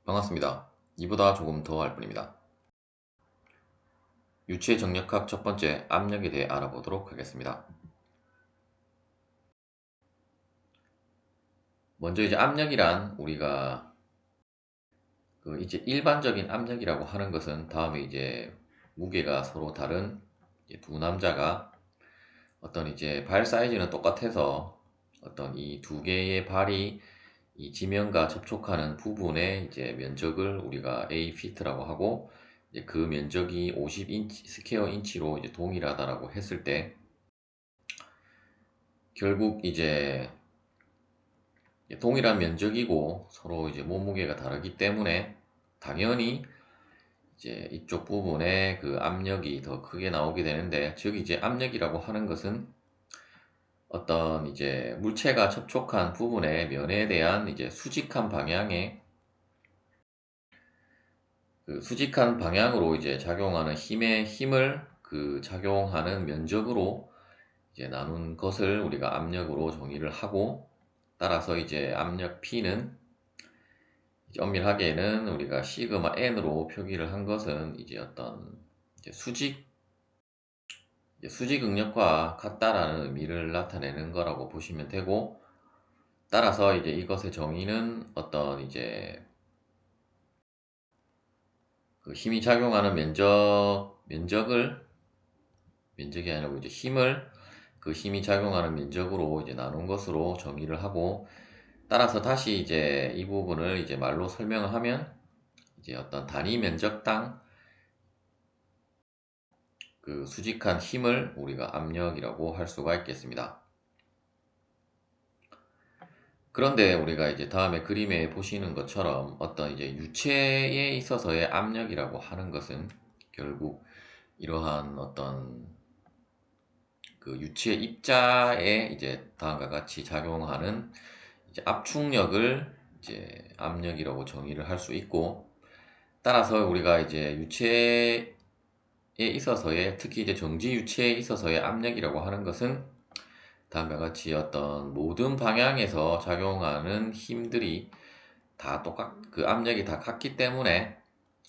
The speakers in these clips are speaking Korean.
반갑습니다. 이보다 조금 더 할 뿐입니다. 유체 정력학 첫 번째 압력에 대해 알아보도록 하겠습니다. 먼저 이제 압력이란 우리가 이제 일반적인 압력이라고 하는 것은 다음에 이제 무게가 서로 다른 이제 두 남자가 어떤 이제 발 사이즈는 똑같아서 어떤 이 두 개의 발이 이 지면과 접촉하는 부분의 이제 면적을 우리가 A 피트라고 하고 이제 그 면적이 50인치 스퀘어 인치로 이제 동일하다라고 했을 때 결국 이제 동일한 면적이고 서로 이제 몸무게가 다르기 때문에 당연히 이제 이쪽 부분에 그 압력이 더 크게 나오게 되는데, 즉 이제 압력이라고 하는 것은 어떤 이제 물체가 접촉한 부분의 면에 대한 이제 수직한 방향의 그 수직한 방향으로 이제 작용하는 힘의 힘을 그 작용하는 면적으로 이제 나눈 것을 우리가 압력으로 정의를 하고, 따라서 이제 압력 P는 이제 엄밀하게는 우리가 시그마 n으로 표기를 한 것은 이제 어떤 이제 수직 응력과 같다라는 의미를 나타내는 거라고 보시면 되고, 따라서 이제 이것의 정의는 어떤 이제 그 힘이 작용하는 면적이 아니고 이제 힘을 그 힘이 작용하는 면적으로 이제 나눈 것으로 정의를 하고, 따라서 다시 이제 이 부분을 이제 말로 설명을 하면 이제 어떤 단위 면적당 그 수직한 힘을 우리가 압력이라고 할 수가 있겠습니다. 그런데 우리가 이제 다음에 그림에 보시는 것처럼 어떤 이제 유체에 있어서의 압력이라고 하는 것은 결국 이러한 어떤 그 유체 입자에 이제 다음과 같이 작용하는 이제 압축력을 이제 압력이라고 정의를 할 수 있고, 따라서 우리가 이제 유체에 있어서의, 특히 이제 정지 유체에 있어서의 압력이라고 하는 것은 다음과 같이 어떤 모든 방향에서 작용하는 힘들이 다 그 압력이 다 같기 때문에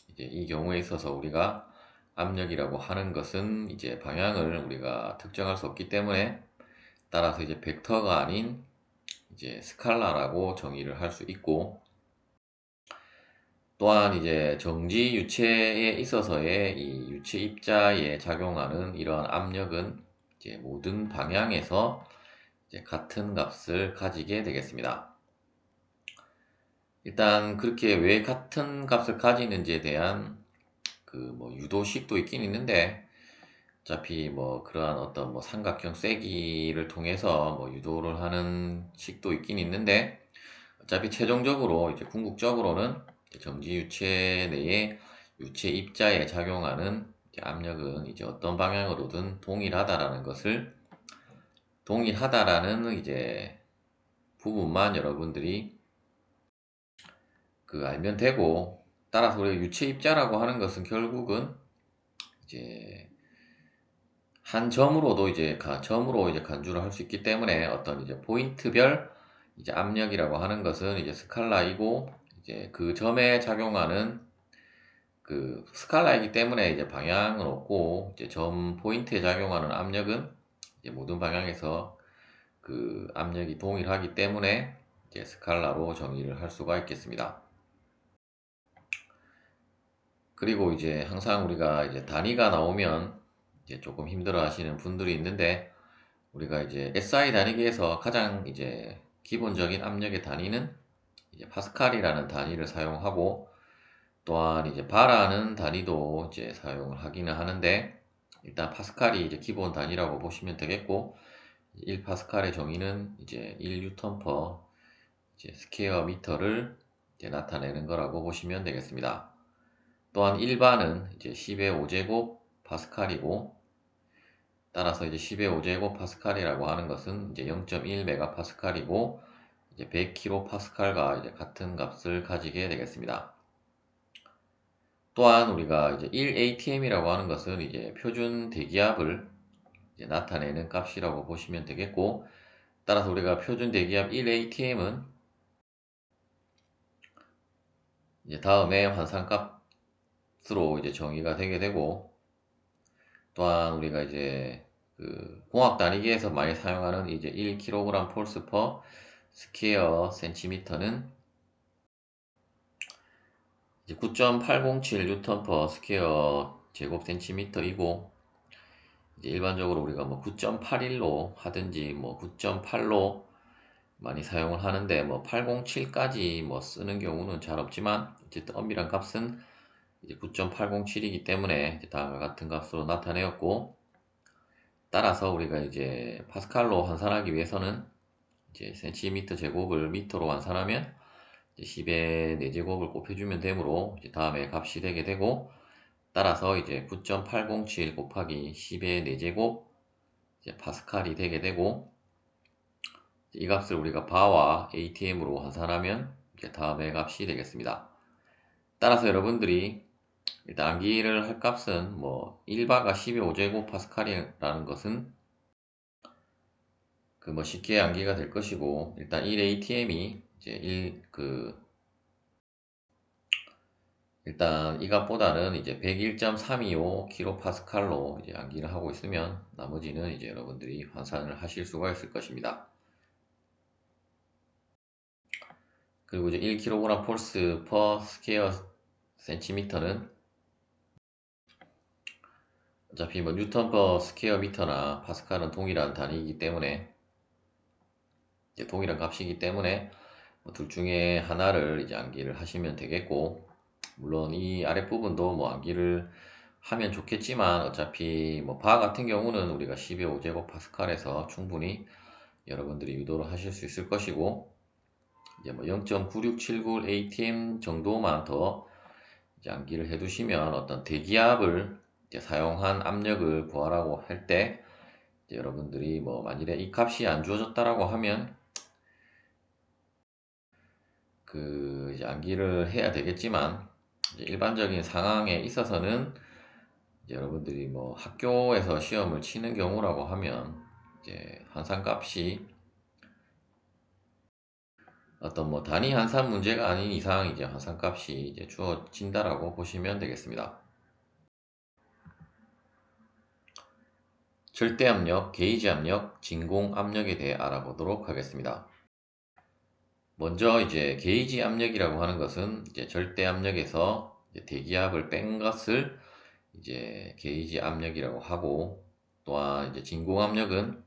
이제 이 경우에 있어서 우리가 압력이라고 하는 것은 이제 방향을 우리가 특정할 수 없기 때문에, 따라서 이제 벡터가 아닌 이제 스칼라라고 정의를 할 수 있고, 또한 이제 정지 유체에 있어서의 이 유체 입자에 작용하는 이러한 압력은 이제 모든 방향에서 이제 같은 값을 가지게 되겠습니다. 일단 그렇게 왜 같은 값을 가지는지에 대한 그 뭐 유도식도 있긴 있는데, 어차피 뭐 그러한 어떤 뭐 삼각형 쐐기를 통해서 뭐 유도를 하는 식도 있긴 있는데, 어차피 최종적으로 이제 궁극적으로는 정지 유체 내에 유체 입자에 작용하는 이제 압력은 이제 어떤 방향으로든 동일하다라는 이제 부분만 여러분들이 그 알면 되고, 따라서 우리가 유체 입자라고 하는 것은 결국은 이제 한 점으로도 이제 점으로 이제 간주를 할 수 있기 때문에 어떤 이제 포인트별 이제 압력이라고 하는 것은 이제 스칼라이고, 이제 그 점에 작용하는 그 스칼라이기 때문에 이제 방향은 없고, 이제 점 포인트에 작용하는 압력은 이제 모든 방향에서 그 압력이 동일하기 때문에 이제 스칼라로 정의를 할 수가 있겠습니다. 그리고 이제 항상 우리가 이제 단위가 나오면 이제 조금 힘들어 하시는 분들이 있는데, 우리가 이제 SI 단위기에서 가장 이제 기본적인 압력의 단위는 이제 파스칼이라는 단위를 사용하고, 또한 이제 바라는 단위도 이제 사용을 하기는 하는데, 일단 파스칼이 이제 기본 단위라고 보시면 되겠고, 1파스칼의 정의는 이제 1뉴턴 퍼 이제 스퀘어 미터를 이제 나타내는 거라고 보시면 되겠습니다. 또한 일반은 이제 10의 5제곱 파스칼이고, 따라서 이제 10의 5제곱 파스칼이라고 하는 것은 이제 0.1 메가파스칼이고, 이제 100kPa가 이제 같은 값을 가지게 되겠습니다. 또한 우리가 이제 1atm이라고 하는 것은 이제 표준 대기압을 이제 나타내는 값이라고 보시면 되겠고, 따라서 우리가 표준 대기압 1atm은 이제 다음에 환산값으로 이제 정의가 되게 되고, 또한 우리가 이제 그 공학 단위기에서 많이 사용하는 이제 1kg 폴스 퍼 스퀘어 센티미터는 이제 9.807 뉴턴 퍼 스퀘어 제곱 센티미터이고, 이제 일반적으로 우리가 뭐 9.81로 하든지 뭐 9.8로 많이 사용을 하는데, 뭐 807까지 뭐 쓰는 경우는 잘 없지만 어쨌든 엄밀한 값은 이제 9.807이기 때문에 이제 다음과 같은 값으로 나타내었고, 따라서 우리가 이제 파스칼로 환산하기 위해서는 이제 센티미터 제곱을 미터로 환산하면 이제 10의 4제곱을 곱해주면 되므로 이제 다음에 값이 되게 되고, 따라서 이제 9.807 곱하기 10의 4제곱 이제 파스칼이 되게 되고, 이 값을 우리가 바와 ATM으로 환산하면 이제 다음의 값이 되겠습니다. 따라서 여러분들이 일단 암기를 할 값은 뭐 1바가 10의 5제곱 파스칼이라는 것은 그 뭐 쉽게 암기가 될 것이고, 일단 1ATM이 이제 일단 이 값보다는 이제 101.325kPa로 이제 암기를 하고 있으면 나머지는 이제 여러분들이 환산을 하실 수가 있을 것입니다. 그리고 이제 1kg 폴스 퍼 스퀘어 센티미터는 어차피 뭐 뉴턴 퍼 스퀘어 미터나 파스칼은 동일한 단위이기 때문에, 이제 동일한 값이기 때문에 뭐둘 중에 하나를 이제 암기를 하시면 되겠고, 물론 이 아랫부분도 뭐 암기를 하면 좋겠지만 어차피 뭐 바 같은 경우는 우리가 10의 5제곱 파스칼에서 충분히 여러분들이 유도를 하실 수 있을 것이고, 이제 뭐 0.9679 ATM 정도만 더 이제 암기를 해 두시면 어떤 대기압을 이제 사용한 압력을 구하라고 할 때 여러분들이 뭐 만일에 이 값이 안 주어졌다라고 하면 그 이제 암기를 해야 되겠지만, 이제 일반적인 상황에 있어서는 이제 여러분들이 뭐 학교에서 시험을 치는 경우라고 하면 이제 환산값이 어떤 뭐 단위 환산 문제가 아닌 이상 이제 환산값이 이제 주어진다라고 보시면 되겠습니다. 절대압력, 게이지 압력, 진공 압력에 대해 알아보도록 하겠습니다. 먼저 이제 게이지 압력이라고 하는 것은 이제 절대 압력에서 이제 대기압을 뺀 것을 이제 게이지 압력이라고 하고, 또한 이제 진공 압력은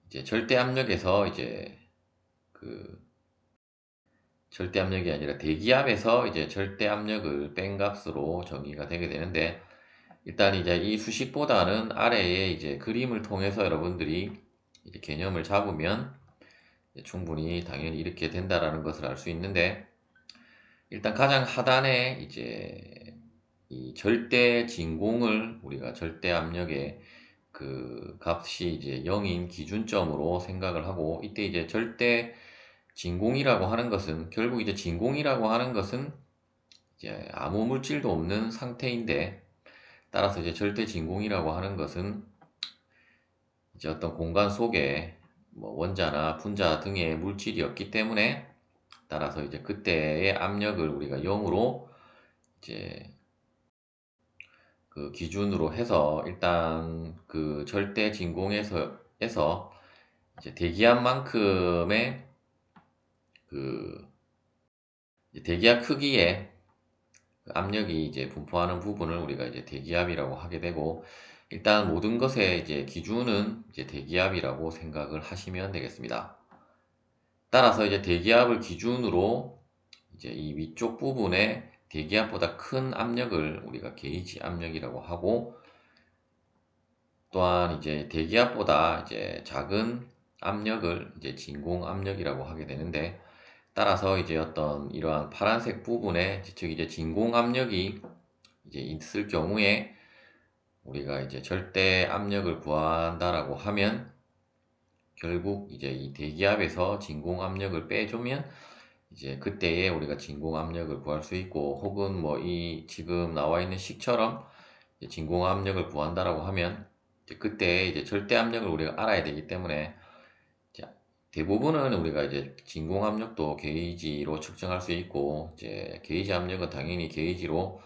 이제 절대 압력에서 이제 그 절대 압력이 아니라 대기압에서 이제 절대 압력을 뺀 값으로 정의가 되게 되는데, 일단 이제 이 수식보다는 아래에 이제 그림을 통해서 여러분들이 이제 개념을 잡으면 충분히 당연히 이렇게 된다라는 것을 알 수 있는데, 일단 가장 하단에 이제 이 절대 진공을 우리가 절대 압력의 그 값이 이제 0인 기준점으로 생각을 하고, 이때 이제 절대 진공이라고 하는 것은 결국 이제 진공이라고 하는 것은 이제 아무 물질도 없는 상태인데, 따라서 이제 절대 진공이라고 하는 것은 이제 어떤 공간 속에 뭐 원자나 분자 등의 물질이 없기 때문에, 따라서 이제 그때의 압력을 우리가 0으로 이제 그 기준으로 해서 일단 그 절대 진공에서 이제 대기압만큼의 그 대기압 크기의 그 압력이 이제 분포하는 부분을 우리가 이제 대기압이라고 하게 되고, 일단 모든 것의 이제 기준은 이제 대기압이라고 생각을 하시면 되겠습니다. 따라서 이제 대기압을 기준으로 이제 이 위쪽 부분에 대기압보다 큰 압력을 우리가 게이지 압력이라고 하고, 또한 이제 대기압보다 이제 작은 압력을 이제 진공 압력이라고 하게 되는데, 따라서 이제 어떤 이러한 파란색 부분에 즉 이제 진공 압력이 이제 있을 경우에 우리가 이제 절대 압력을 구한다라고 하면 결국 이제 이 대기압에서 진공 압력을 빼주면 이제 그때에 우리가 진공 압력을 구할 수 있고, 혹은 뭐 이 지금 나와 있는 식처럼 진공 압력을 구한다라고 하면 이제 그때 이제 절대 압력을 우리가 알아야 되기 때문에 대부분은 우리가 이제 진공 압력도 게이지로 측정할 수 있고, 이제 게이지 압력은 당연히 게이지로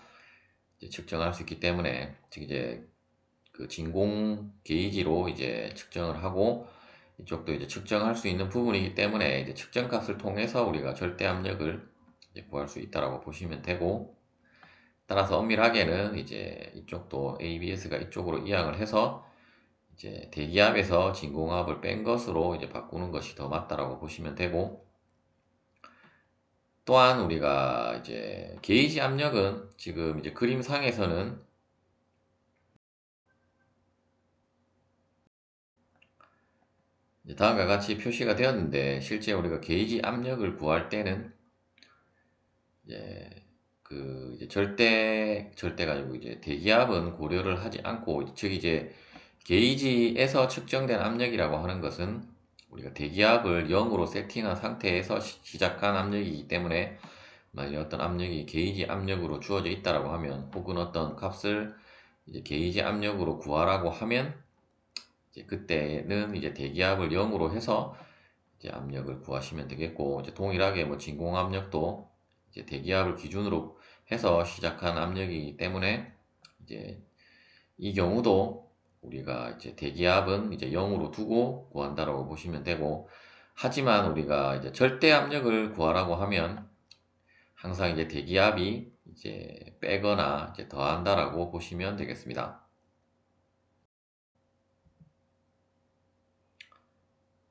이제 측정할 수 있기 때문에, 즉 이제 그 진공 게이지로 이제 측정을 하고, 이쪽도 이제 측정할 수 있는 부분이기 때문에 이제 측정값을 통해서 우리가 절대 압력을 이제 구할 수 있다라고 보시면 되고, 따라서 엄밀하게는 이제 이쪽도 ABS가 이쪽으로 이항을 해서 이제 대기압에서 진공압을 뺀 것으로 이제 바꾸는 것이 더 맞다라고 보시면 되고, 또한 우리가 이제 게이지 압력은 지금 이제 그림상에서는 이제 다음과 같이 표시가 되었는데, 실제 우리가 게이지 압력을 구할 때는 이제 그 이제 절대가 아니고 이제 대기압은 고려를 하지 않고, 즉 이제 게이지에서 측정된 압력이라고 하는 것은 우리가 대기압을 0으로 세팅한 상태에서 시작한 압력이기 때문에, 만약에 어떤 압력이 게이지 압력으로 주어져 있다라고 하면, 혹은 어떤 값을 이제 게이지 압력으로 구하라고 하면, 이제 그때는 이제 대기압을 0으로 해서 이제 압력을 구하시면 되겠고, 이제 동일하게 뭐 진공 압력도 이제 대기압을 기준으로 해서 시작한 압력이기 때문에, 이제 이 경우도 우리가 이제 대기압은 이제 0으로 두고 구한다라고 보시면 되고, 하지만 우리가 이제 절대 압력을 구하라고 하면 항상 이제 대기압이 이제 빼거나 이제 더한다라고 보시면 되겠습니다.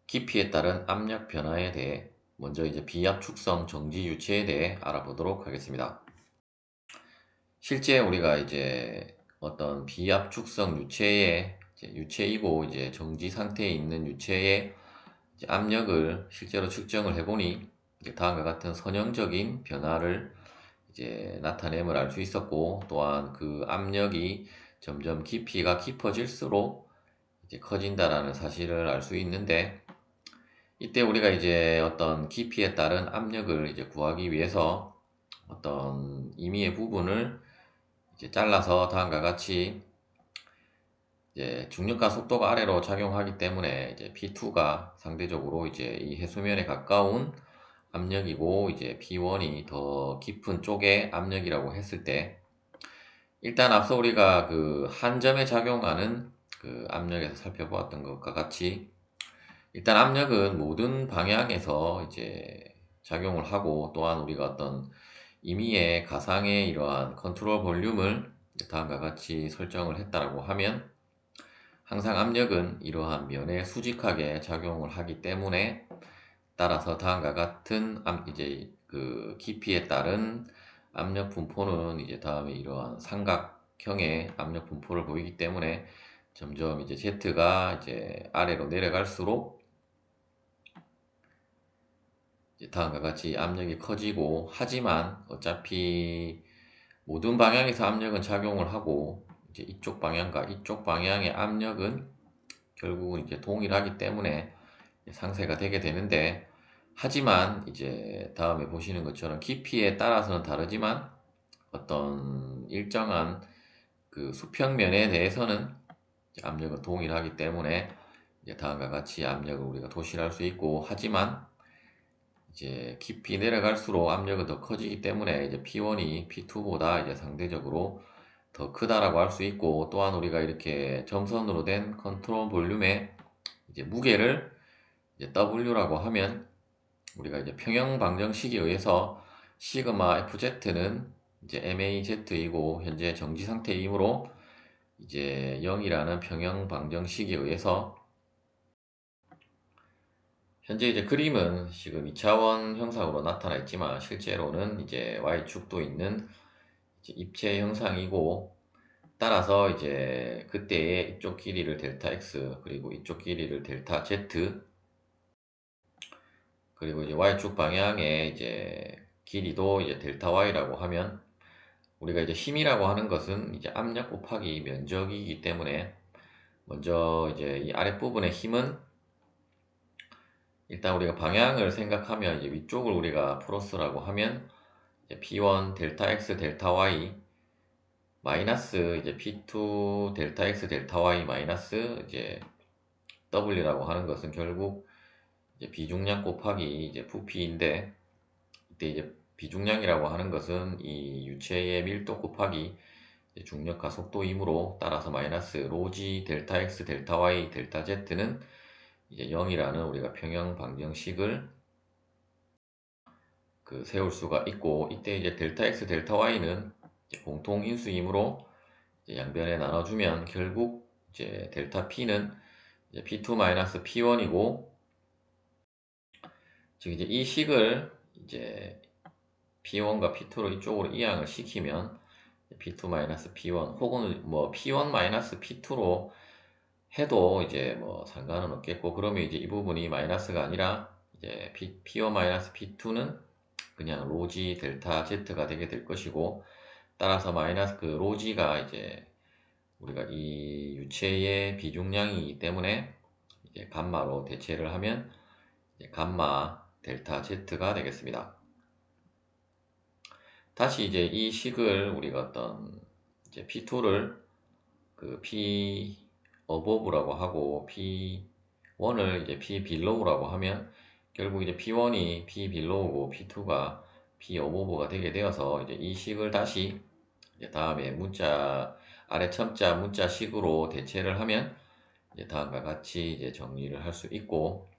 깊이에 따른 압력 변화에 대해 먼저 이제 비압 축성 정지 유체에 대해 알아보도록 하겠습니다. 실제 우리가 이제 어떤 비압 축성 유체의 유체이고 이제 정지 상태에 있는 유체의 이제 압력을 실제로 측정을 해보니 이제 다음과 같은 선형적인 변화를 이제 나타냄을 알 수 있었고, 또한 그 압력이 점점 깊이가 깊어질수록 이제 커진다라는 사실을 알 수 있는데, 이때 우리가 이제 어떤 깊이에 따른 압력을 이제 구하기 위해서 어떤 임의의 부분을 이제 잘라서 다음과 같이 이제 중력과 속도가 아래로 작용하기 때문에 이제 P2가 상대적으로 이제 이 해수면에 가까운 압력이고, 이제 P1이 더 깊은 쪽의 압력이라고 했을 때, 일단 앞서 우리가 그 한 점에 작용하는 그 압력에서 살펴보았던 것과 같이, 일단 압력은 모든 방향에서 이제 작용을 하고, 또한 우리가 어떤 임의의 가상의 이러한 컨트롤 볼륨을 다음과 같이 설정을 했다라고 하면, 항상 압력은 이러한 면에 수직하게 작용을 하기 때문에, 따라서 다음과 같은 이제 그 깊이에 따른 압력 분포는 이제 다음에 이러한 삼각형의 압력 분포를 보이기 때문에, 점점 이제 Z가 이제 아래로 내려갈수록 이제 다음과 같이 압력이 커지고, 하지만 어차피 모든 방향에서 압력은 작용을 하고, 이제 이쪽 방향과 이쪽 방향의 압력은 결국은 이제 동일하기 때문에 상쇄가 되게 되는데, 하지만 이제 다음에 보시는 것처럼 깊이에 따라서는 다르지만 어떤 일정한 그 수평면에 대해서는 압력은 동일하기 때문에, 이제 다음과 같이 압력을 우리가 도실할 수 있고, 하지만 이제 깊이 내려갈수록 압력은 더 커지기 때문에 이제 P1이 P2보다 이제 상대적으로 더 크다라고 할 수 있고, 또한 우리가 이렇게 점선으로 된 컨트롤 볼륨의 이제 무게를 이제 W라고 하면, 우리가 이제 평형 방정식에 의해서 시그마 FZ는 이제 MAZ이고 현재 정지 상태이므로 이제 0이라는 평형 방정식에 의해서, 현재 이제 그림은 지금 2차원 형상으로 나타나 있지만 실제로는 이제 Y축도 있는 이제 입체 형상이고, 따라서 이제 그때의 이쪽 길이를 델타 X, 그리고 이쪽 길이를 델타 Z, 그리고 이제 Y축 방향의 이제 길이도 이제 델타 Y라고 하면, 우리가 이제 힘이라고 하는 것은 이제 압력 곱하기 면적이기 때문에, 먼저 이제 이 아랫부분의 힘은 일단 우리가 방향을 생각하면 이제 위쪽을 우리가 플러스라고 하면 이제 P1 델타 X 델타 Y 마이너스 이제 P2 델타 X 델타 Y 마이너스 이제 W라고 하는 것은 결국 이제 비중량 곱하기 이제 부피인데, 이때 이제 비중량이라고 하는 것은 이 유체의 밀도 곱하기 이제 중력과 속도이므로, 따라서 마이너스 로지 델타 x 델타 y 델타 z는 이제 0이라는 우리가 평형 방정식을 세울 수가 있고, 이때 이제 델타 x 델타 y는 공통 인수이므로 양변에 나눠주면 결국 이제 델타 p는 이제 p2 마이너스 p1이고, 즉 이제 이 식을 이제 p1과 p2로 이쪽으로 이항을 시키면 p2 마이너스 p1 혹은 뭐 p1 마이너스 p2로 해도 이제 뭐 상관은 없겠고, 그러면 이제 이 부분이 마이너스가 아니라 이제 p1 마이너스 p2는 그냥 로지 델타 z가 되게 될 것이고, 따라서 마이너스 로지가 이제 우리가 이 유체의 비중량이기 때문에 이제 감마로 대체를 하면 이제 감마 델타 z가 되겠습니다. 다시 이제 이 식을 우리가 어떤 이제 p2를 p 어보브라고 하고 p1을 이제 p 빌로우라고 하면 결국 이제 p1이 p 빌로우고 p2가 p 어보브가 되게 되어서, 이제 이 식을 다시 이제 다음에 문자 아래 첨자 문자식으로 대체를 하면 이제 다음과 같이 이제 정리를 할 수 있고,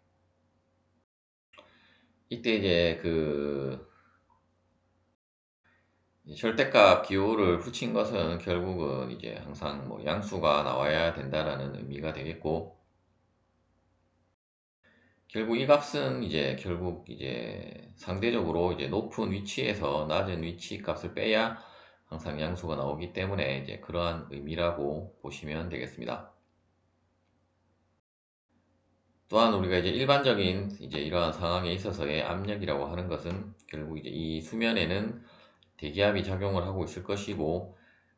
이때 이제 절대값 기호를 붙인 것은 결국은 이제 항상 뭐 양수가 나와야 된다라는 의미가 되겠고, 결국 이 값은 이제 결국 이제 상대적으로 이제 높은 위치에서 낮은 위치 값을 빼야 항상 양수가 나오기 때문에 이제 그러한 의미라고 보시면 되겠습니다. 또한 우리가 이제 일반적인 이제 이러한 상황에 있어서의 압력이라고 하는 것은 결국 이제 이 수면에는 대기압이 작용을 하고 있을 것이고,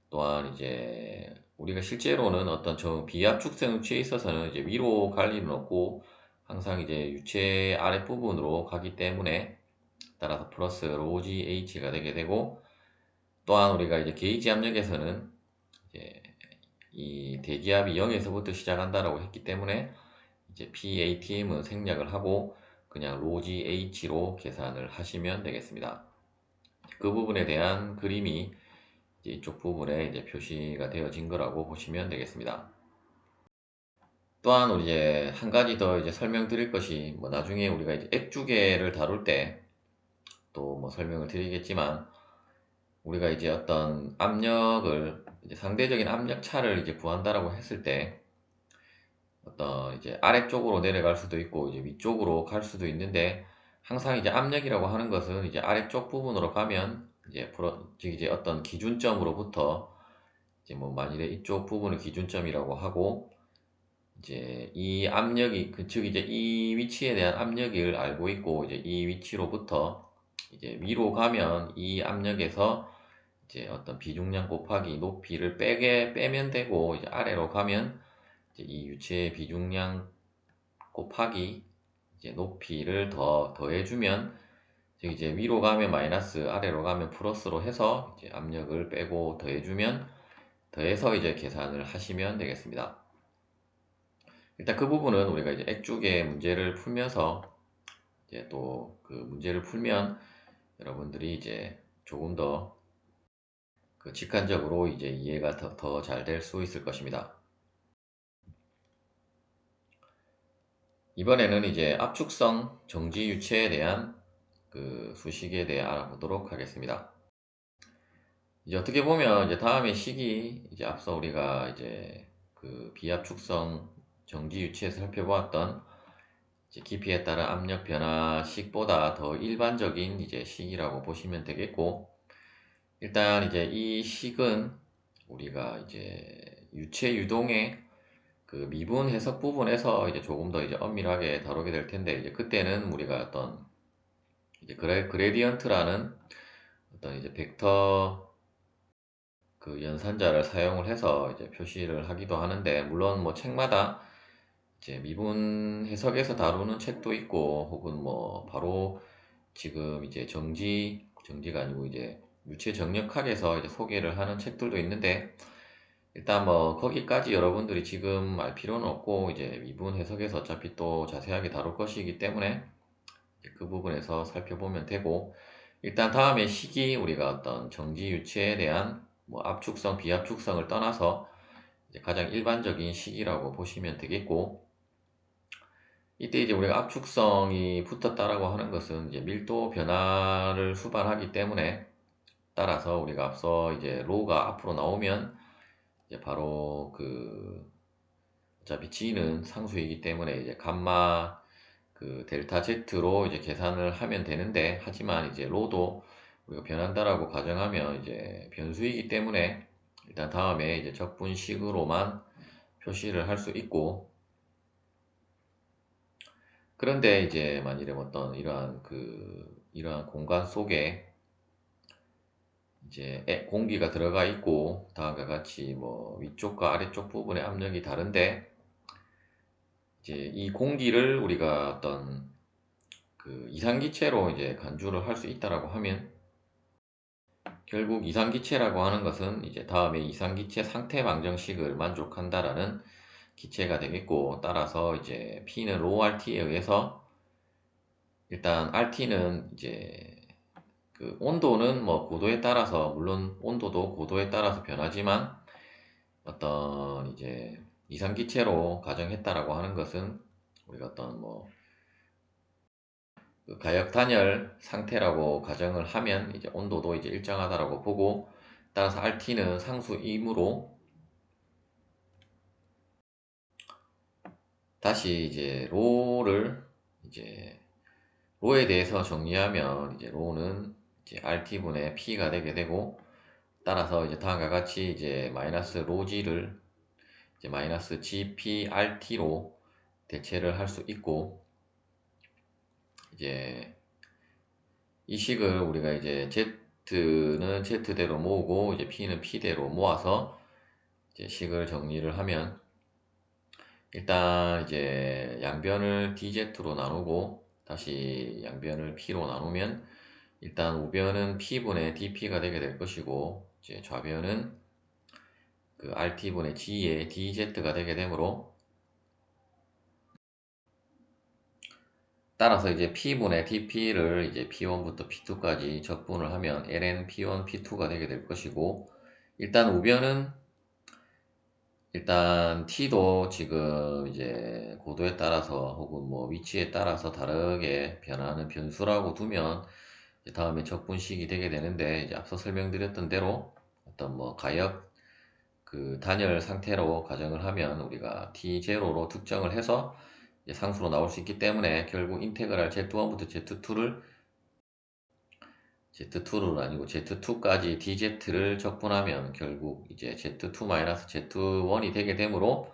또한 이제 우리가 실제로는 어떤 비압 축성 유체에 있어서는 이제 위로 갈 일은 없고 항상 이제 유체 아랫부분으로 가기 때문에, 따라서 플러스 로지 h가 되게 되고, 또한 우리가 이제 게이지 압력에서는 이제 이 대기압이 0에서부터 시작한다라고 했기 때문에 이제 PATM은 생략을 하고 그냥 로지 h로 계산을 하시면 되겠습니다. 그 부분에 대한 그림이 이제 이쪽 부분에 이제 표시가 되어진 거라고 보시면 되겠습니다. 또한 이제 한 가지 더 이제 설명드릴 것이, 뭐 나중에 우리가 이제 액주계를 다룰 때 또 뭐 설명을 드리겠지만, 우리가 이제 어떤 압력을 이제 상대적인 압력 차를 이제 구한다라고 했을 때 어떤 이제 아래쪽으로 내려갈 수도 있고 이제 위쪽으로 갈 수도 있는데, 항상 이제 압력이라고 하는 것은 이제 아래쪽 부분으로 가면 이제 즉 이제 어떤 기준점으로부터 이제 뭐 만일에 이쪽 부분을 기준점이라고 하고, 이제 이 압력이 즉 이제 이 위치에 대한 압력을 알고 있고, 이제 이 위치로부터 이제 위로 가면 이 압력에서 이제 어떤 비중량 곱하기 높이를 빼면 되고, 이제 아래로 가면 이제 이 유체의 비중량 곱하기 이제 높이를 더해주면, 즉 이제 위로 가면 마이너스, 아래로 가면 플러스로 해서 이제 압력을 빼고 더해주면 더해서 이제 계산을 하시면 되겠습니다. 일단 그 부분은 우리가 이제 액주계 문제를 풀면서 이제 또 그 문제를 풀면 여러분들이 이제 조금 더 직관적으로 이제 이해가 더 잘 될 수 있을 것입니다. 이번에는 이제 압축성 정지 유체에 대한 수식에 대해 알아보도록 하겠습니다. 이제 어떻게 보면 이제 다음의 식이 이제 앞서 우리가 이제 비압축성 정지 유체에서 살펴보았던 이제 깊이에 따른 압력 변화식보다 더 일반적인 이제 식이라고 보시면 되겠고, 일단 이제 이 식은 우리가 이제 유체 유동의 미분 해석 부분에서 이제 조금 더 이제 엄밀하게 다루게 될 텐데, 이제 그때는 우리가 어떤 이제 그레디언트라는 어떤 이제 벡터 연산자를 사용을 해서 이제 표시를 하기도 하는데, 물론 뭐 책마다 이제 미분 해석에서 다루는 책도 있고, 혹은 뭐 바로 지금 이제 정지가 아니고 이제 유체 정력학에서 이제 소개를 하는 책들도 있는데, 일단 뭐 거기까지 여러분들이 지금 알 필요는 없고 이제 미분 해석에서 어차피 또 자세하게 다룰 것이기 때문에 그 부분에서 살펴보면 되고, 일단 다음에 식이 우리가 어떤 정지 유체에 대한 뭐 압축성, 비압축성을 떠나서 이제 가장 일반적인 식이라고 보시면 되겠고, 이때 이제 우리가 압축성이 붙었다라고 하는 것은 이제 밀도 변화를 수반하기 때문에, 따라서 우리가 앞서 이제 로가 앞으로 나오면 이제 바로 어차피 g는 상수이기 때문에 이제 감마 델타 z로 이제 계산을 하면 되는데, 하지만 이제 로도 우리가 변한다라고 가정하면 이제 변수이기 때문에 일단 다음에 이제 적분식으로만 표시를 할 수 있고, 그런데 이제 만일에 어떤 이러한 공간 속에 이제 공기가 들어가 있고 다음과 같이 뭐 위쪽과 아래쪽 부분의 압력이 다른데, 이제 이 공기를 우리가 어떤 이상기체로 이제 간주를 할 수 있다라고 하면, 결국 이상기체라고 하는 것은 이제 다음에 이상기체 상태 방정식을 만족한다라는 기체가 되겠고, 따라서 이제 P는 rho RT에 의해서 일단 RT는 이제 온도는 뭐 고도에 따라서, 물론 온도도 고도에 따라서 변하지만 어떤 이제 이상기체로 가정했다라고 하는 것은 우리가 어떤 가역 단열 상태라고 가정을 하면 이제 온도도 이제 일정하다라고 보고, 따라서 RT는 상수이므로 다시 이제 이제 로에 대해서 정리하면 이제 로는 이제 RT분의 P가 되게 되고, 따라서 이제 다음과 같이 이제 마이너스 로g를 이제 마이너스 GPRT로 대체를 할 수 있고, 이제 이 식을 우리가 이제 Z는 Z대로 모으고 이제 P는 P대로 모아서 이제 식을 정리를 하면, 일단 이제 양변을 DZ로 나누고 다시 양변을 P로 나누면 일단 우변은 P분의 DP가 되게 될 것이고, 이제 좌변은 RT분의 G의 DZ가 되게 되므로, 따라서 이제 P분의 DP를 이제 P1부터 P2까지 적분을 하면 ln P1, P2가 되게 될 것이고, 일단 우변은 일단 T도 지금 이제 고도에 따라서 혹은 뭐 위치에 따라서 다르게 변하는 변수라고 두면 이제 다음에 적분식이 되게 되는데, 이제 앞서 설명드렸던 대로 어떤 뭐 가역 단열 상태로 가정을 하면 우리가 T0로 특정을 해서 이제 상수로 나올 수 있기 때문에, 결국 인테그랄 Z1부터 Z2를 아니고 Z2까지 DZ를 적분하면 결국 이제 Z2-Z1이 되게 되므로,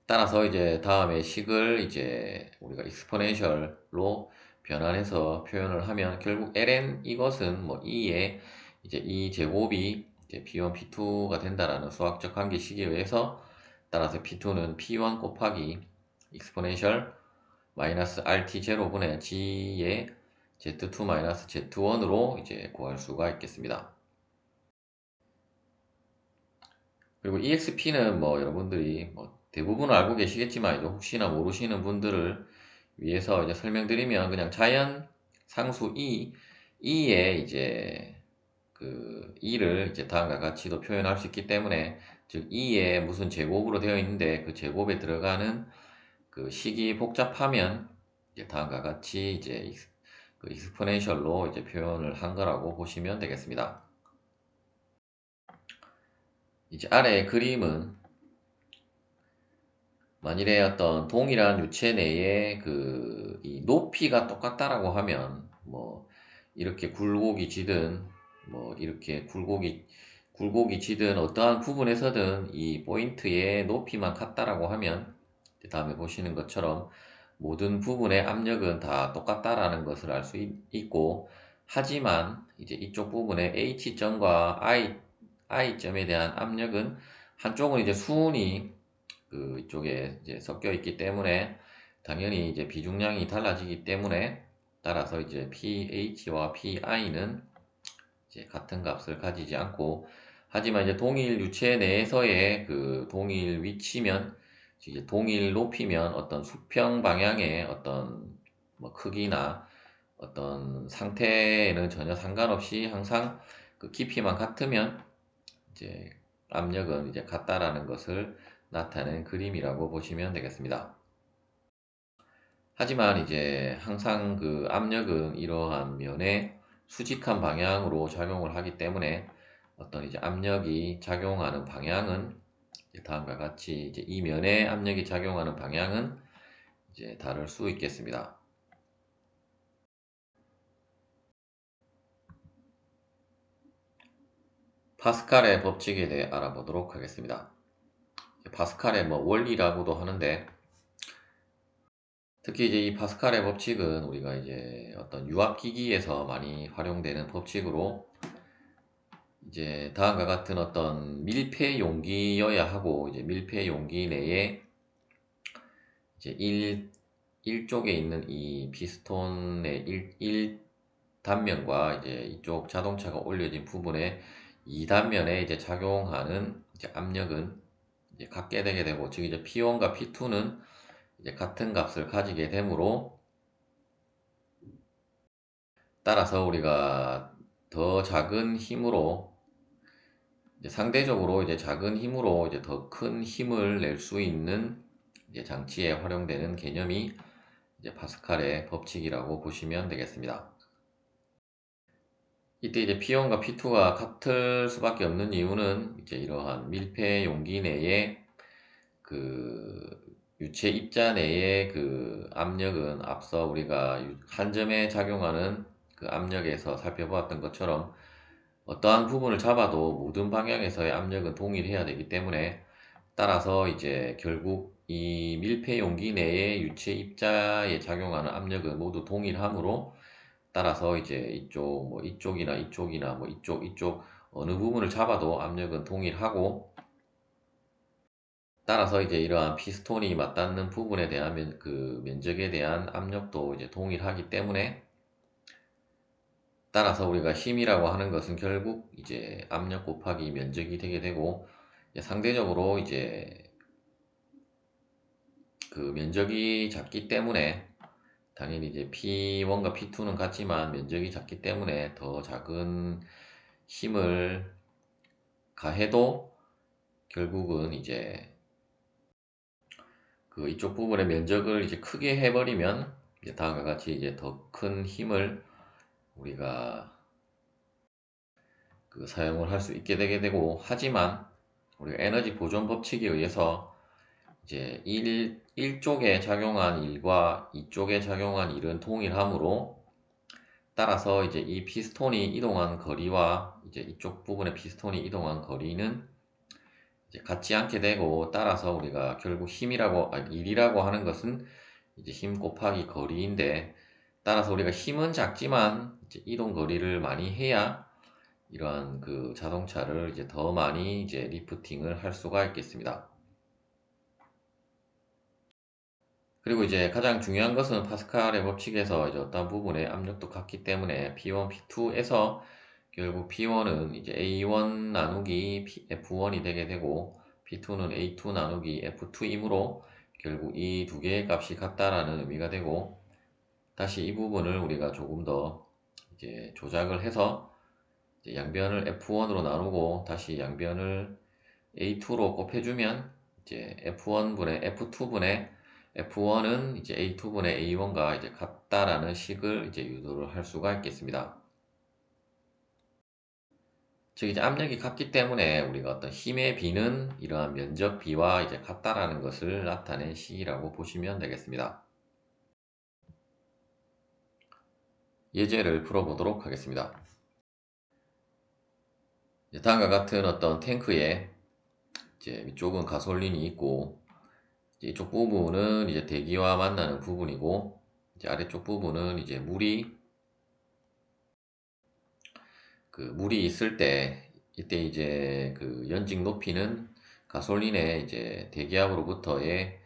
따라서 이제 다음에 식을 이제 우리가 익스포넨셜로 변환해서 표현을 하면 결국 ln 이것은 뭐 2의 이제 2 제곱이 이제 P1, P2가 된다라는 수학적 관계식에 의해서, 따라서 P2는 P1 곱하기 익스포넨셜 마이너스 RT0분의 G의 Z2 마이너스 Z1으로 이제 구할 수가 있겠습니다. 그리고 EXP는 뭐 여러분들이 뭐 대부분은 알고 계시겠지만, 이제 혹시나 모르시는 분들을 위해서 이제 설명드리면, 그냥 자연 상수 E에 이제 E를 이제 다음과 같이도 표현할 수 있기 때문에, 즉 E에 무슨 제곱으로 되어 있는데 그 제곱에 들어가는 식이 복잡하면 이제 다음과 같이 이제 익스포넨셜로 이제 표현을 한 거라고 보시면 되겠습니다. 이제 아래의 그림은 만일에 어떤 동일한 유체 내에 이 높이가 똑같다라고 하면, 뭐 이렇게 굴곡이 지든 뭐 이렇게 굴곡이 지든 어떠한 부분에서든 이 포인트의 높이만 같다라고 하면, 다음에 보시는 것처럼 모든 부분의 압력은 다 똑같다라는 것을 알 수 있고, 하지만 이제 이쪽 부분의 H점과 I점에 대한 압력은, 한쪽은 이제 수은이 이쪽에 이제 섞여 있기 때문에 당연히 이제 비중량이 달라지기 때문에, 따라서 이제 pH와 pi는 이제 같은 값을 가지지 않고, 하지만 이제 동일 유체 내에서의 그 동일 위치면, 이제 동일 높이면 어떤 수평 방향의 어떤 뭐 크기나 어떤 상태에는 전혀 상관없이 항상 그 깊이만 같으면 이제 압력은 이제 같다라는 것을 나타낸 그림이라고 보시면 되겠습니다. 하지만 이제 항상 그 압력은 이러한 면에 수직한 방향으로 작용을 하기 때문에 어떤 이제 압력이 작용하는 방향은 다음과 같이 이제 이 면에 압력이 작용하는 방향은 이제 다를 수 있겠습니다. 파스칼의 법칙에 대해 알아보도록 하겠습니다. 파스칼의 뭐 원리라고도 하는데, 특히 이제 이 파스칼의 법칙은 우리가 이제 어떤 유압기기에서 많이 활용되는 법칙으로, 이제 다음과 같은 어떤 밀폐 용기여야 하고, 이제 밀폐 용기 내에 이제 일쪽에 있는 이 피스톤의 일 단면과 이제 이쪽 자동차가 올려진 부분에 이 단면에 이제 작용하는 이제 압력은 이제 같게 되게 되고, 즉 이제 P1과 P2는 이제 같은 값을 가지게 되므로, 따라서 우리가 더 작은 힘으로 이제 상대적으로 이제 작은 힘으로 이제 더 큰 힘을 낼 수 있는 이제 장치에 활용되는 개념이 이제 파스칼의 법칙이라고 보시면 되겠습니다. 이때 이제 P1과 P2가 같을 수밖에 없는 이유는 이제 이러한 밀폐 용기 내에 그 유체 입자 내의 그 압력은 앞서 우리가 한 점에 작용하는 그 압력에서 살펴보았던 것처럼 어떠한 부분을 잡아도 모든 방향에서의 압력은 동일해야 되기 때문에, 따라서 이제 결국 이 밀폐 용기 내의 유체 입자에 작용하는 압력은 모두 동일하므로, 따라서 이제 이쪽 뭐 이쪽이나 이쪽이나 뭐 이쪽 어느 부분을 잡아도 압력은 동일하고, 따라서 이제 이러한 피스톤이 맞닿는 부분에 대한 그 면적에 대한 압력도 이제 동일하기 때문에, 따라서 우리가 힘이라고 하는 것은 결국 이제 압력 곱하기 면적이 되게 되고, 이제 상대적으로 이제 그 면적이 작기 때문에 당연히 이제 P1과 P2는 같지만 면적이 작기 때문에 더 작은 힘을 가해도 결국은 이제 그 이쪽 부분의 면적을 이제 크게 해버리면 이제 다음과 같이 이제 더 큰 힘을 우리가 그 사용을 할 수 있게 되게 되고, 하지만 우리가 에너지 보존 법칙에 의해서 이제 일쪽에 작용한 일과 이쪽에 작용한 일은 동일하므로, 따라서 이제 이 피스톤이 이동한 거리와 이제 이쪽 부분의 피스톤이 이동한 거리는 이제 같지 않게 되고, 따라서 우리가 결국 일이라고 하는 것은 이제 힘 곱하기 거리인데, 따라서 우리가 힘은 작지만 이제 이동 거리를 많이 해야 이러한 그 자동차를 이제 더 많이 이제 리프팅을 할 수가 있겠습니다. 그리고 이제 가장 중요한 것은 파스칼의 법칙에서 이제 어떤 부분에 압력도 같기 때문에 P1, P2에서 결국 P1은 이제 A1 나누기 F1이 되게 되고, P2는 A2 나누기 F2이므로 결국 이 두 개의 값이 같다라는 의미가 되고, 다시 이 부분을 우리가 조금 더 이제 조작을 해서 이제 양변을 F1으로 나누고 다시 양변을 A2로 곱해주면 이제 F1분의 F2분의 F1은 이제 A2분의 A1과 이제 같다라는 식을 이제 유도를 할 수가 있겠습니다. 즉 이제 압력이 같기 때문에 우리가 어떤 힘의 비는 이러한 면적 비와 이제 같다라는 것을 나타낸 식이라고 보시면 되겠습니다. 예제를 풀어보도록 하겠습니다. 다음과 같은 어떤 탱크에 이제 위쪽은 가솔린이 있고, 이제 이쪽 부분은 이제 대기와 만나는 부분이고, 이제 아래쪽 부분은 이제 물이 있을 때, 이때 이제 그 연직 높이는 가솔린의 이제 대기압으로부터의,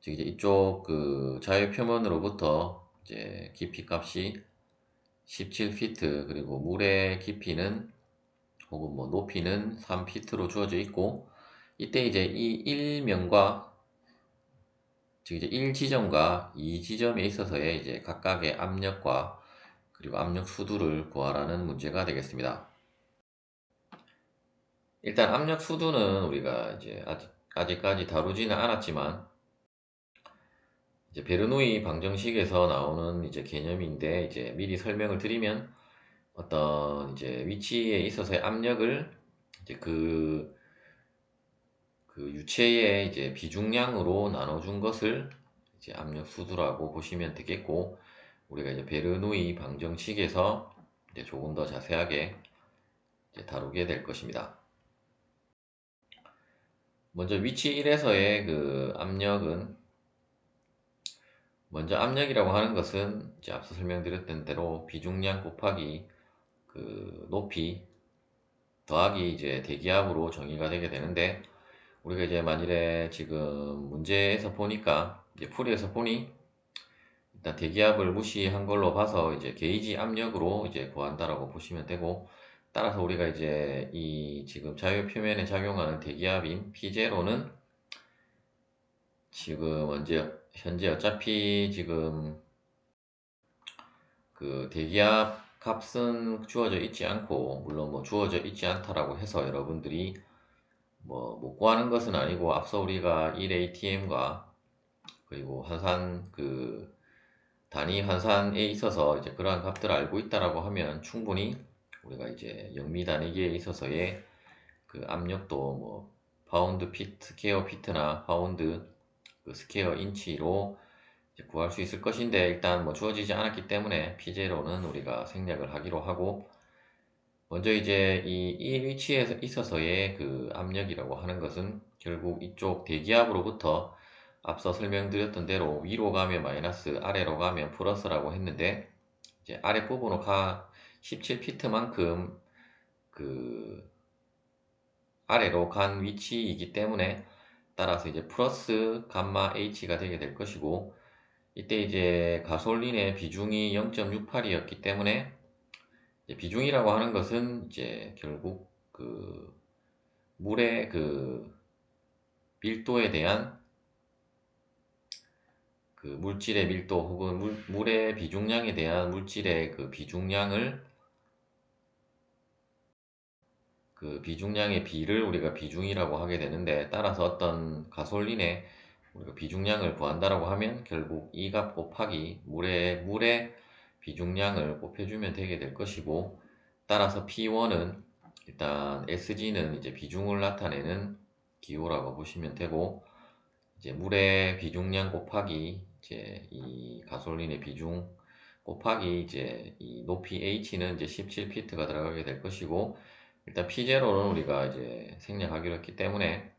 즉 이제 이쪽 그 자유 표면으로부터 이제 깊이 값이 17피트, 그리고 물의 깊이는 혹은 뭐 높이는 3피트로 주어져 있고, 이때 이제 이 1면과 즉 이제 1지점과 2지점에 있어서의 이제 각각의 압력과 그리고 압력 수두를 구하라는 문제가 되겠습니다. 일단 압력 수두는 우리가 이제 아직까지 다루지는 않았지만, 이제 베르노이 방정식에서 나오는 이제 개념인데, 이제 미리 설명을 드리면, 어떤 이제 위치에 있어서의 압력을 이제 그 유체의 이제 비중량으로 나눠준 것을 이제 압력 수두라고 보시면 되겠고, 우리가 이제 베르노이 방정식에서 이제 조금 더 자세하게 이제 다루게 될 것입니다. 먼저 위치 1에서의 그 압력은, 먼저 압력이라고 하는 것은 이제 앞서 설명드렸던 대로 비중량 곱하기 그 높이 더하기 이제 대기압으로 정의가 되게 되는데, 우리가 이제 만일에 지금 문제에서 보니까, 이제 풀이에서 보니 일단 대기압을 무시한 걸로 봐서 이제 게이지 압력으로 이제 구한다라고 보시면 되고, 따라서 우리가 이제 이 지금 자유 표면에 작용하는 대기압인 P0는 지금 현재 어차피 지금 그 대기압 값은 주어져 있지 않고, 물론 뭐 주어져 있지 않다라고 해서 여러분들이 뭐 못 구하는 것은 아니고, 앞서 우리가 1atm과 그리고 환산 그 단위 환산에 있어서 이제 그러한 값들을 알고 있다라고 하면 충분히 우리가 이제 영미 단위기에 있어서의 그 압력도 뭐 파운드 피트, 스퀘어 피트나 파운드 그 스퀘어 인치로 이제 구할 수 있을 것인데, 일단 뭐 주어지지 않았기 때문에 P0는 우리가 생략을 하기로 하고, 먼저 이제 이 위치에 있어서의 그 압력이라고 하는 것은 결국 이쪽 대기압으로부터 앞서 설명드렸던 대로 위로 가면 마이너스, 아래로 가면 플러스라고 했는데, 이제 아랫부분으로 17피트만큼 그 아래로 간 위치이기 때문에, 따라서 이제 플러스 감마 H가 되게 될 것이고, 이때 이제 가솔린의 비중이 0.68이었기 때문에, 이제 비중이라고 하는 것은 이제 결국 그 물의 그 밀도에 대한 그 물질의 밀도, 혹은 물의 비중량에 대한 물질의 그 비중량을, 그 비중량의 비를 우리가 비중이라고 하게 되는데, 따라서 어떤 가솔린의 우리가 비중량을 구한다라고 하면 결국 이 값 곱하기 물의 비중량을 곱해주면 되게 될 것이고, 따라서 P1은 일단 SG는 이제 비중을 나타내는 기호라고 보시면 되고, 이제 물의 비중량 곱하기 이제 이 가솔린의 비중 곱하기 이제 이 높이 H는 이제 17피트가 들어가게 될 것이고, 일단 P0는 우리가 이제 생략하기로 했기 때문에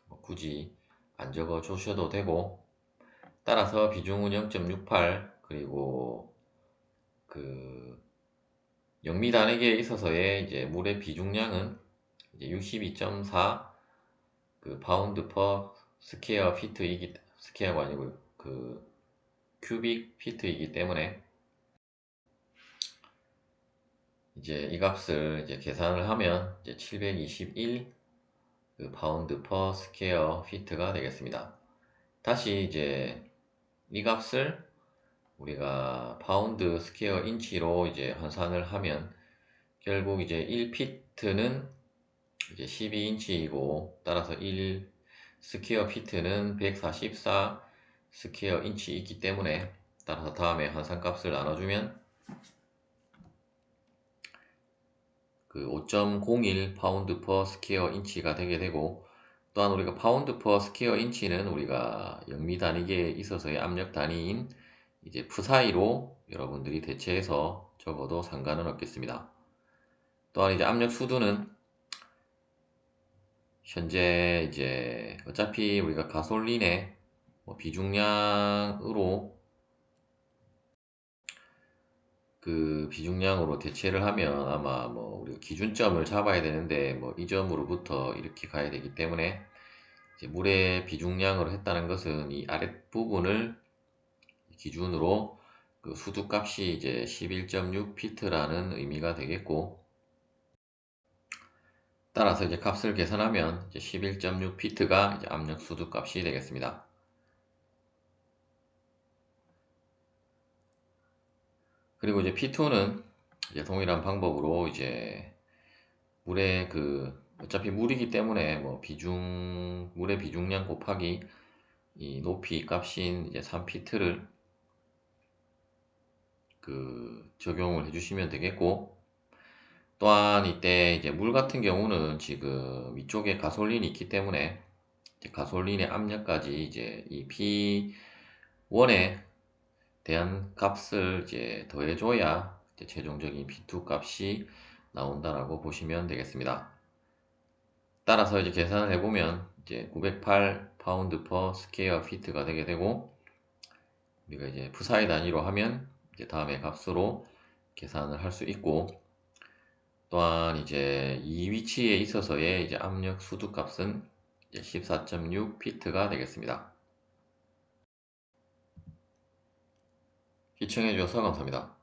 뭐 굳이 안 적어 주셔도 되고, 따라서 비중은 0.68, 그리고 그 영미 단위기에 있어서의 이제 물의 비중량은 이제 62.4 그 파운드 퍼 스퀘어 피트이기, 스퀘어가 아니고 그 큐빅 피트이기 때문에, 이제 이 값을 이제 계산을 하면 이제 721 그 파운드 퍼 스퀘어 피트가 되겠습니다. 다시 이제 이 값을 우리가 파운드 스퀘어 인치로 이제 환산을 하면 결국 이제 1피트는 이제 12인치이고, 따라서 1 스퀘어 피트는 144 스퀘어 인치이기 때문에, 따라서 다음에 환산값을 나눠주면 그 5.01 파운드 퍼 스퀘어 인치가 되게 되고, 또한 우리가 파운드 퍼 스퀘어 인치는 우리가 영미 단위계에 있어서의 압력 단위인 이제 푸사이로 여러분들이 대체해서 적어도 상관은 없겠습니다. 또한 이제 압력 수두는 현재 이제 어차피 우리가 가솔린의 뭐 비중량으로 그 비중량으로 대체를 하면 아마 뭐 우리가 기준점을 잡아야 되는데, 뭐 이 점으로부터 이렇게 가야 되기 때문에, 이제 물의 비중량으로 했다는 것은 이 아랫부분을 기준으로 그 수두 값이 이제 11.6피트라는 의미가 되겠고, 따라서 이제 값을 계산하면 이제 11.6 피트가 이제 압력 수두 값이 되겠습니다. 그리고 이제 P2는 이제 동일한 방법으로 이제 물의 어차피 물이기 때문에 뭐 물의 비중량 곱하기 이 높이 값인 이제 3피트를 적용을 해주시면 되겠고, 또한 이때 이제 물 같은 경우는 지금 위쪽에 가솔린이 있기 때문에 이제 가솔린의 압력까지 이제 이 P1에 대한 값을 이제 더해줘야 이제 최종적인 P2 값이 나온다라고 보시면 되겠습니다. 따라서 이제 계산을 해보면 이제 908 파운드 퍼 스퀘어 피트가 되게 되고, 우리가 이제 푸사이 단위로 하면 이제 다음의 값으로 계산을 할 수 있고, 또한 이제 이 위치에 있어서의 이제 압력 수두 값은 이제 14.6 피트가 되겠습니다. 시청해 주셔서 감사합니다.